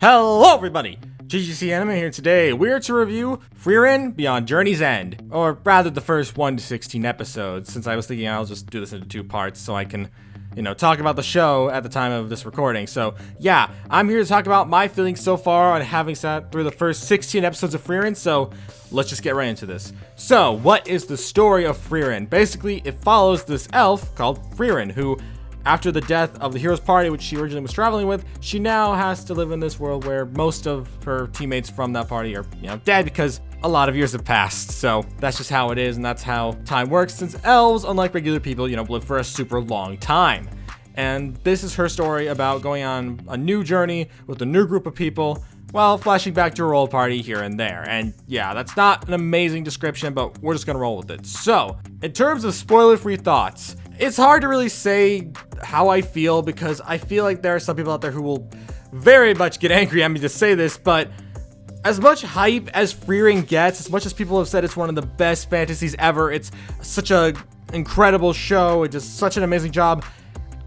Hello everybody! GGC Anime here today. We're to review Frieren Beyond Journey's End. Or rather the first 1 to 16 episodes, since I was thinking I'll just do this into 2 parts so I can, talk about the show at the time of this recording. So yeah, I'm here to talk about my feelings so far on having sat through the first 16 episodes of Frieren, so let's just get right into this. So, what is the story of Frieren? Basically, it follows this elf called Frieren, who after the death of the hero's party, which she originally was traveling with, she now has to live in this world where most of her teammates from that party are, dead because a lot of years have passed. So that's just how it is, and that's how time works, since elves, unlike regular people, live for a super long time. And this is her story about going on a new journey with a new group of people, while flashing back to her old party here and there. And yeah, that's not an amazing description, but we're just gonna roll with it. So, in terms of spoiler-free thoughts, it's hard to really say how I feel because I feel like there are some people out there who will very much get angry at me to say this, but as much hype as Frieren gets, as much as people have said it's one of the best fantasies ever, it's such an incredible show, it does such an amazing job,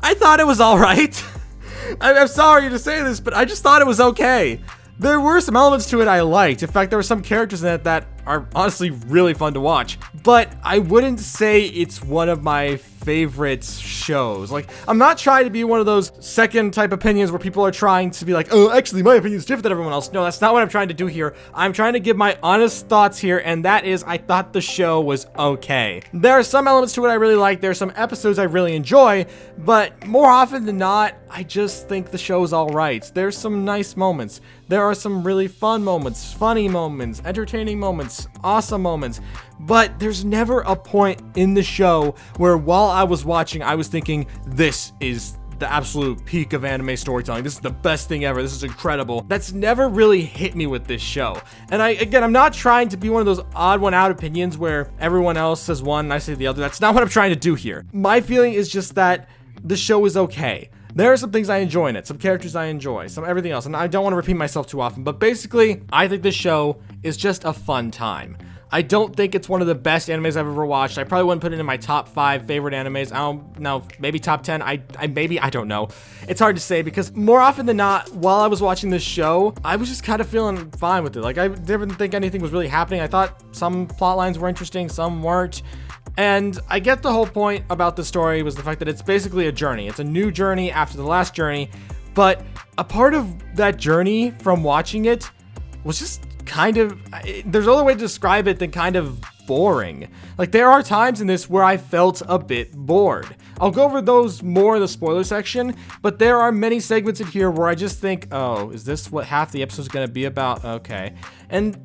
I thought it was alright. I'm sorry to say this, but I just thought it was okay. There were some elements to it I liked. In fact, there were some characters in it that are honestly really fun to watch. But I wouldn't say it's one of my favorite shows. Like, I'm not trying to be one of those second type opinions where people are trying to be like, oh, actually, my opinion is different than everyone else. No, that's not what I'm trying to do here. I'm trying to give my honest thoughts here, and that is, I thought the show was okay. There are some elements to it I really like. There are some episodes I really enjoy, but more often than not, I just think the show's alright. There's some nice moments. There are some really fun moments, funny moments, entertaining moments, awesome moments, but there's never a point in the show where while I was watching, I was thinking, this is the absolute peak of anime storytelling. This is the best thing ever. This is incredible. That's never really hit me with this show. And I'm not trying to be one of those odd one out opinions where everyone else says one and I say the other. That's not what I'm trying to do here. My feeling is just that the show is okay. There are some things I enjoy in it, some characters I enjoy, some everything else, and I don't want to repeat myself too often, but basically, I think this show is just a fun time. I don't think it's one of the best animes I've ever watched. I probably wouldn't put it in my top 5 favorite animes. I don't know, maybe top 10. I don't know. It's hard to say because more often than not, while I was watching this show, I was just kind of feeling fine with it. Like, I didn't think anything was really happening. I thought some plot lines were interesting, some weren't. And I get the whole point about the story was the fact that it's basically a journey. It's a new journey after the last journey, but a part of that journey from watching it was just kind of, there's no other way to describe it than kind of boring. Like, there are times in this where I felt a bit bored. I'll go over those more in the spoiler section, but there are many segments in here where I just think, oh, is this what half the episode is going to be about? Okay. And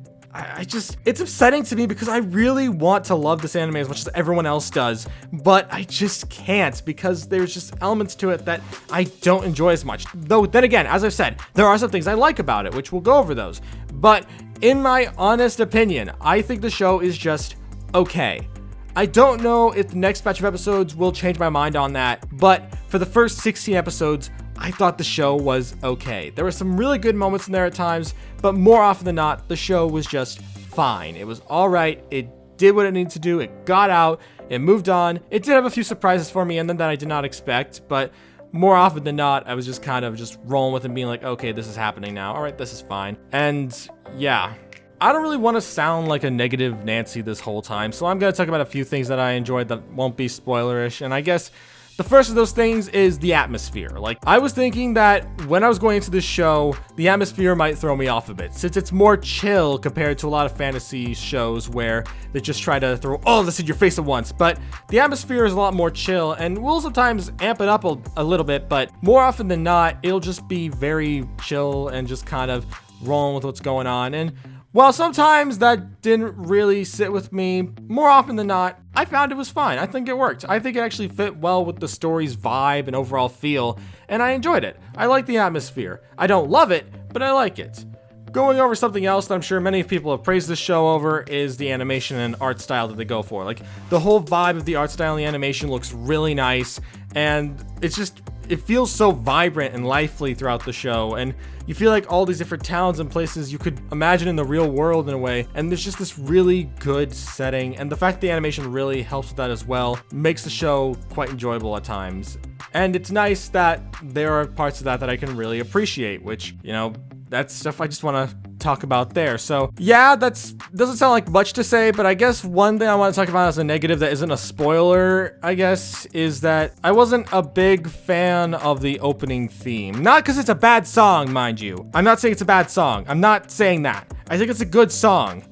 it's upsetting to me because I really want to love this anime as much as everyone else does, but I just can't because there's just elements to it that I don't enjoy as much. Though, then again, as I've said, there are some things I like about it, which we'll go over those. But in my honest opinion, I think the show is just okay. I don't know if the next batch of episodes will change my mind on that, but for the first 16 episodes, I thought the show was okay. There were some really good moments in there at times, but more often than not, the show was just fine. It was alright, it did what it needed to do, it got out, it moved on. It did have a few surprises for me and then that I did not expect, but more often than not, I was just kind of just rolling with it and being like, okay, this is happening now. Alright, this is fine. And yeah, I don't really want to sound like a negative Nancy this whole time, so I'm going to talk about a few things that I enjoyed that won't be spoilerish, and I guess the first of those things is the atmosphere. Like, I was thinking that when I was going into this show, the atmosphere might throw me off a bit, since it's more chill compared to a lot of fantasy shows where they just try to throw all of this in your face at once. But the atmosphere is a lot more chill, and we'll sometimes amp it up a little bit, but more often than not, it'll just be very chill and just kind of rolling with what's going on. And while sometimes that didn't really sit with me, more often than not, I found it was fine. I think it worked. I think it actually fit well with the story's vibe and overall feel, and I enjoyed it. I like the atmosphere. I don't love it, but I like it. Going over something else that I'm sure many people have praised this show over is the animation and art style that they go for. Like, the whole vibe of the art style and the animation looks really nice, and it feels so vibrant and lively throughout the show, and you feel like all these different towns and places you could imagine in the real world in a way, and there's just this really good setting, and the fact the animation really helps with that as well makes the show quite enjoyable at times. And it's nice that there are parts of that I can really appreciate, which, that's stuff I just want to talk about there. So yeah, doesn't sound like much to say, but I guess one thing I want to talk about as a negative that isn't a spoiler, I guess, is that I wasn't a big fan of the opening theme. Not because it's a bad song, mind you. I'm not saying it's a bad song. I'm not saying that. I think it's a good song.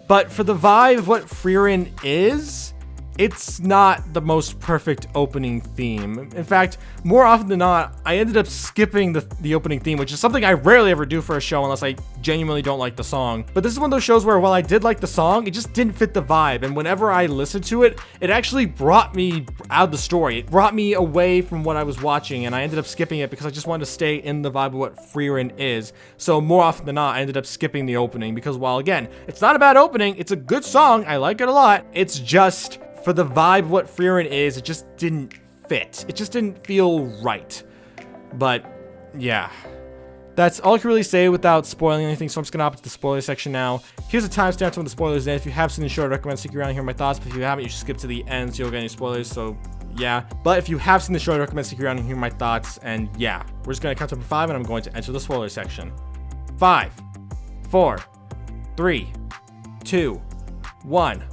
But for the vibe of what Frieren is, it's not the most perfect opening theme. In fact, more often than not, I ended up skipping the opening theme, which is something I rarely ever do for a show unless I genuinely don't like the song. But this is one of those shows where while I did like the song, it just didn't fit the vibe. And whenever I listened to it, it actually brought me out of the story. It brought me away from what I was watching, and I ended up skipping it because I just wanted to stay in the vibe of what Frieren is. So more often than not, I ended up skipping the opening because while again, it's not a bad opening, it's a good song, I like it a lot, it's just for the vibe of what Frieren is, it just didn't fit. It just didn't feel right. But yeah, that's all I can really say without spoiling anything, so I'm just gonna hop into the spoiler section now. Here's a timestamp to when the spoilers end. If you have seen the show, I recommend sticking around and hear my thoughts, but if you haven't, you should skip to the end so you'll get any spoilers, so yeah. But if you have seen the show, I recommend sticking around and hear my thoughts, and yeah. We're just gonna count up to 5, and I'm going to enter the spoiler section. 5, 4, 3, 2, 1.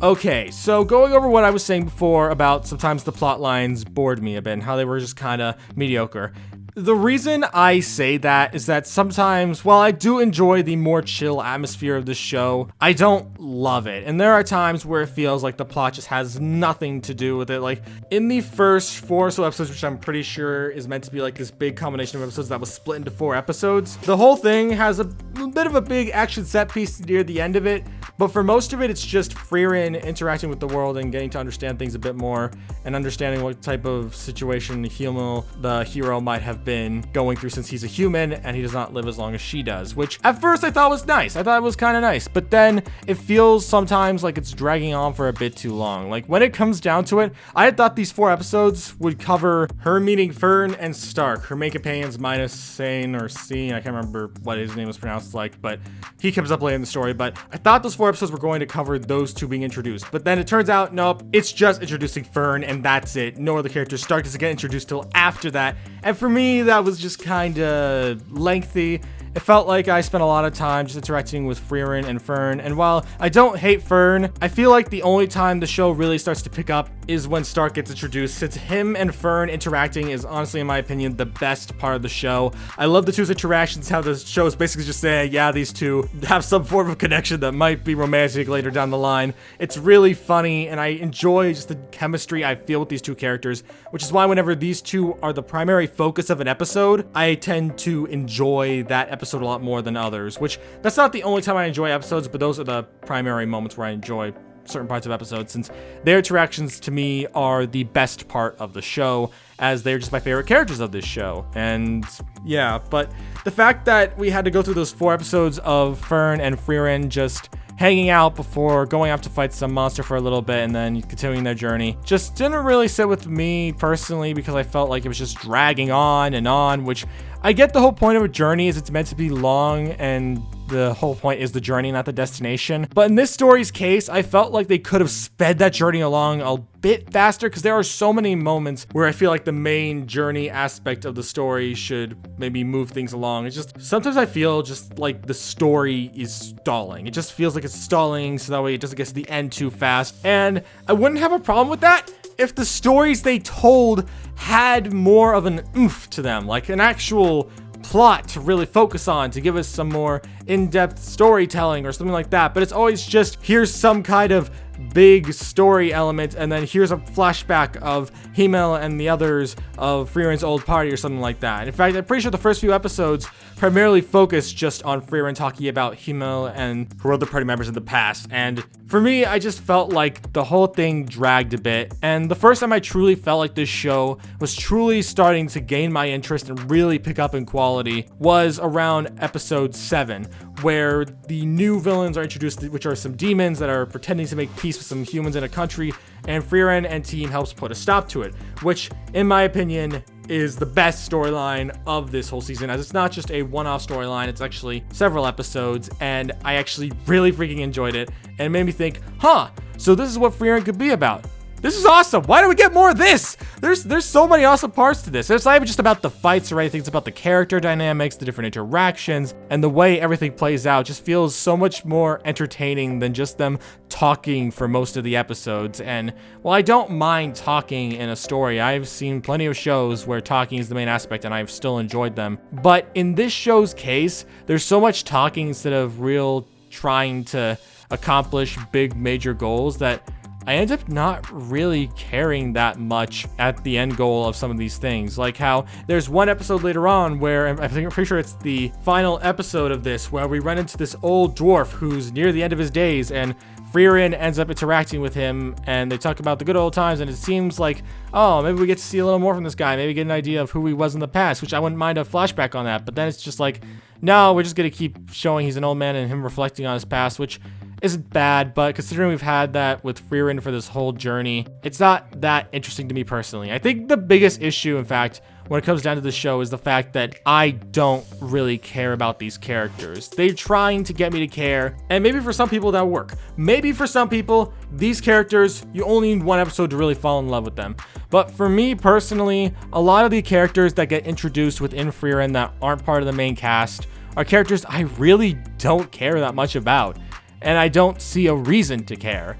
Okay, so going over what I was saying before about sometimes the plot lines bored me a bit and how they were just kind of mediocre. The reason I say that is that sometimes, while I do enjoy the more chill atmosphere of the show, I don't love it. And there are times where it feels like the plot just has nothing to do with it. Like in the first 4 or so episodes, which I'm pretty sure is meant to be like this big combination of episodes that was split into 4 episodes, the whole thing has a bit of a big action set piece near the end of it. But for most of it, it's just Frieren interacting with the world and getting to understand things a bit more and understanding what type of situation the hero might have been going through since he's a human and he does not live as long as she does, which at first I thought was nice. I thought it was kind of nice, but then it feels sometimes like it's dragging on for a bit too long. Like when it comes down to it, I had thought these 4 episodes would cover her meeting Frieren and Stark, her main companions minus Sane or Scene. I can't remember what his name was pronounced like, but he comes up later in the story. But I thought those 4 episodes were going to cover those 2 being introduced, but then it turns out, nope, it's just introducing Frieren and that's it. No other characters. Stark doesn't get introduced till after that. And for me, that was just kind of lengthy. It felt like I spent a lot of time just interacting with Frieren and Fern, and while I don't hate Fern, I feel like the only time the show really starts to pick up is when Stark gets introduced, since him and Fern interacting is honestly, in my opinion, the best part of the show. I love the 2's interactions, how the show is basically just saying, yeah, these 2 have some form of connection that might be romantic later down the line. It's really funny, and I enjoy just the chemistry I feel with these 2 characters, which is why whenever these 2 are the primary focus of an episode, I tend to enjoy that episode a lot more than others, which that's not the only time I enjoy episodes, but those are the primary moments where I enjoy certain parts of episodes, since their interactions to me are the best part of the show, as they're just my favorite characters of this show. And yeah, but the fact that we had to go through those 4 episodes of Fern and Frieren just hanging out before going out to fight some monster for a little bit and then continuing their journey just didn't really sit with me personally, because I felt like it was just dragging on, which I get the whole point of a journey is it's meant to be long and the whole point is the journey, not the destination. But in this story's case, I felt like they could have sped that journey along a bit faster, because there are so many moments where I feel like the main journey aspect of the story should maybe move things along. It's just, sometimes I feel just like the story is stalling. It just feels like it's stalling so that way it doesn't get to the end too fast. And I wouldn't have a problem with that if the stories they told had more of an oomph to them, like an actual plot to really focus on, to give us some more in-depth storytelling or something like that. But it's always just, here's some kind of big story element, and then here's a flashback of Himmel and the others of Frieren's old party or something like that. In fact, I'm pretty sure the first few episodes primarily focus just on Frieren talking about Himmel and her other party members in the past. And for me, I just felt like the whole thing dragged a bit. And the first time I truly felt like this show was truly starting to gain my interest and really pick up in quality was around episode 7, where the new villains are introduced, which are some demons that are pretending to make peace with some humans in a country, and Frieren and team helps put a stop to it, which, in my opinion, is the best storyline of this whole season, as it's not just a one-off storyline, it's actually several episodes, and I actually really freaking enjoyed it, and it made me think, huh, so this is what Frieren could be about. This is awesome. Why do we get more of this? There's so many awesome parts to this. It's not even just about the fights or anything. It's about the character dynamics, the different interactions, and the way everything plays out just feels so much more entertaining than just them talking for most of the episodes. And while I don't mind talking in a story, I've seen plenty of shows where talking is the main aspect and I've still enjoyed them. But in this show's case, there's so much talking instead of real trying to accomplish big major goals that I end up not really caring that much at the end goal of some of these things. Like how there's one episode later on where I'm pretty sure it's the final episode of this, where we run into this old dwarf who's near the end of his days, and Frieren ends up interacting with him and they talk about the good old times, and it seems like, oh, maybe we get to see a little more from this guy, maybe get an idea of who he was in the past, which I wouldn't mind a flashback on that. But then it's just like, no, we're just gonna keep showing he's an old man and him reflecting on his past, which isn't bad, but considering we've had that with Frieren for this whole journey, it's not that interesting to me personally. I think the biggest issue, in fact, when it comes down to the show is the fact that I don't really care about these characters. They're trying to get me to care, and maybe for some people that'll work. Maybe for some people, these characters, you only need one episode to really fall in love with them. But for me personally, a lot of the characters that get introduced within Frieren that aren't part of the main cast are characters I really don't care that much about, and I don't see a reason to care.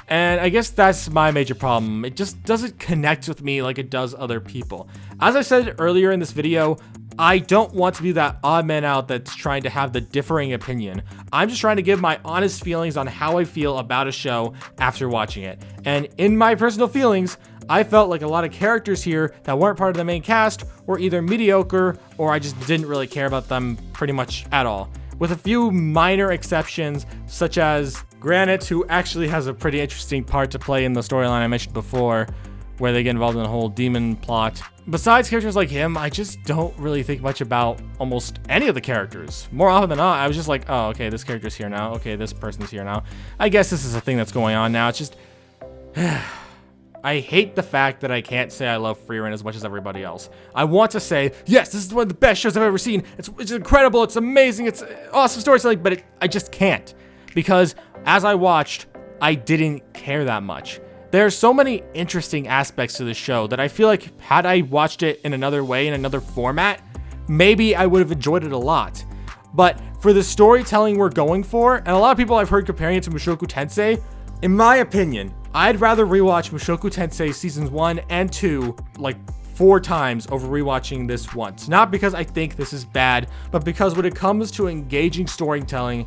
And I guess that's my major problem. It just doesn't connect with me like it does other people. As I said earlier in this video, I don't want to be that odd man out that's trying to have the differing opinion. I'm just trying to give my honest feelings on how I feel about a show after watching it. And in my personal feelings, I felt like a lot of characters here that weren't part of the main cast were either mediocre or I just didn't really care about them pretty much at all. With a few minor exceptions, such as Granite, who actually has a pretty interesting part to play in the storyline I mentioned before, where they get involved in the whole demon plot. Besides characters like him, I just don't really think much about almost any of the characters. More often than not, I was just like, oh, okay, this character's here now. Okay, this person's here now. I guess this is a thing that's going on now. It's just... I hate the fact that I can't say I love Frieren as much as everybody else. I want to say, yes, this is one of the best shows I've ever seen. It's incredible, it's amazing, it's awesome storytelling, but I just can't. Because as I watched, I didn't care that much. There are so many interesting aspects to the show that I feel like had I watched it in another way, in another format, maybe I would have enjoyed it a lot. But for the storytelling we're going for, and a lot of people I've heard comparing it to Mushoku Tensei, in my opinion, I'd rather rewatch Mushoku Tensei seasons 1 and 2 like 4 times over rewatching this once. Not because I think this is bad, but because when it comes to engaging storytelling,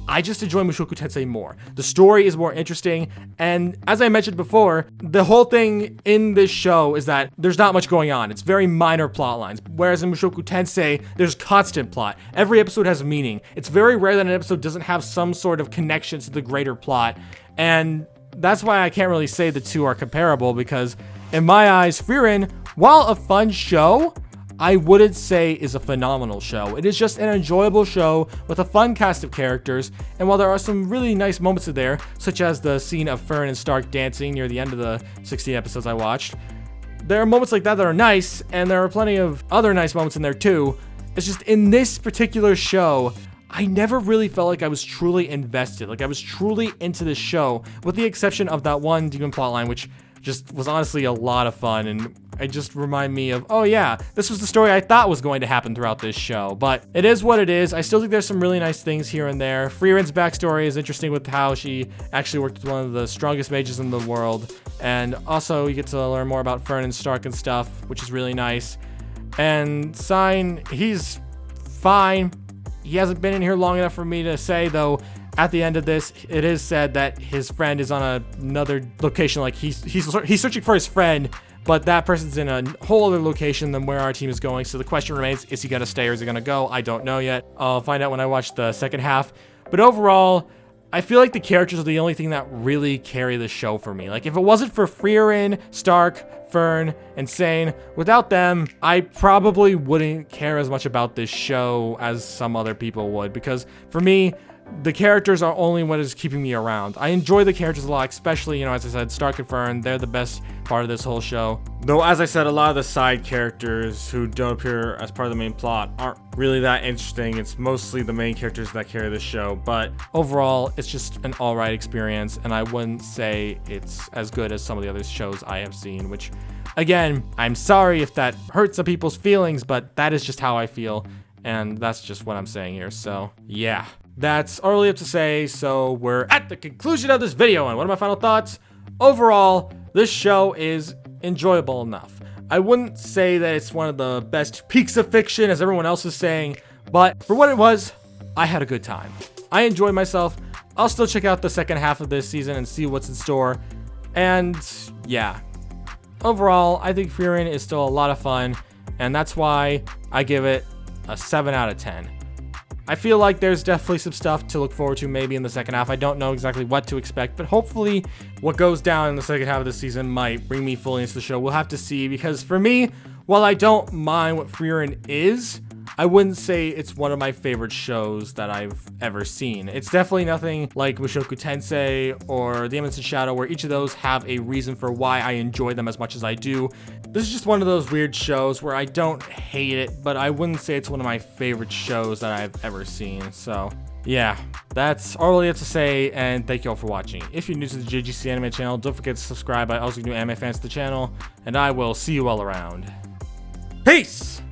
I just enjoy Mushoku Tensei more. The story is more interesting, and as I mentioned before, the whole thing in this show is that there's not much going on. It's very minor plot lines, whereas in Mushoku Tensei, there's constant plot. Every episode has meaning. It's very rare that an episode doesn't have some sort of connection to the greater plot, and that's why I can't really say the two are comparable, because in my eyes, Frieren, while a fun show, I wouldn't say is a phenomenal show. It is just an enjoyable show with a fun cast of characters, and while there are some really nice moments in there, such as the scene of Frieren and Stark dancing near the end of the 16 episodes I watched, there are moments like that that are nice, and there are plenty of other nice moments in there too. It's just in this particular show, I never really felt like I was truly invested, like I was truly into this show, with the exception of that one demon plotline, which just was honestly a lot of fun, and it just reminded me of, oh yeah, this was the story I thought was going to happen throughout this show. But it is what it is. I still think there's some really nice things here and there. Frieren's backstory is interesting with how she actually worked with one of the strongest mages in the world, and also you get to learn more about Fern and Stark and stuff, which is really nice. And Sign, he's fine. He hasn't been in here long enough for me to say, though. At the end of this, it is said that his friend is on another location. Like he's searching for his friend, but that person's in a whole other location than where our team is going. So the question remains, is he gonna stay or is he gonna go? I don't know yet. I'll find out when I watch the second half. But overall, I feel like the characters are the only thing that really carry the show for me. Like if it wasn't for Frieren, Stark, Fern, and Sane, without them, I probably wouldn't care as much about this show as some other people would. Because for me, the characters are only what is keeping me around. I enjoy the characters a lot, especially, you know, as I said, Stark and Frieren, they're the best part of this whole show. Though, as I said, a lot of the side characters who don't appear as part of the main plot aren't really that interesting. It's mostly the main characters that carry the show, but overall, it's just an alright experience, and I wouldn't say it's as good as some of the other shows I have seen, which, again, I'm sorry if that hurts some people's feelings, but that is just how I feel, and that's just what I'm saying here, so yeah. That's all I have to say, so we're at the conclusion of this video, and what are my final thoughts? Overall, this show is enjoyable enough. I wouldn't say that it's one of the best peaks of fiction, as everyone else is saying, but for what it was, I had a good time. I enjoyed myself. I'll still check out the second half of this season and see what's in store, and yeah. Overall, I think Frieren is still a lot of fun, and that's why I give it a 7 out of 10. I feel like there's definitely some stuff to look forward to maybe in the second half. I don't know exactly what to expect, but hopefully what goes down in the second half of the season might bring me fully into the show. We'll have to see, because for me, while I don't mind what Frieren is, I wouldn't say it's one of my favorite shows that I've ever seen. It's definitely nothing like Mushoku Tensei or The Eminence in Shadow, where each of those have a reason for why I enjoy them as much as I do. This is just one of those weird shows where I don't hate it, but I wouldn't say it's one of my favorite shows that I've ever seen. So yeah, that's all I have to say, and thank you all for watching. If you're new to the JGC Anime channel, don't forget to subscribe. I also do anime fans to the channel, and I will see you all around. Peace!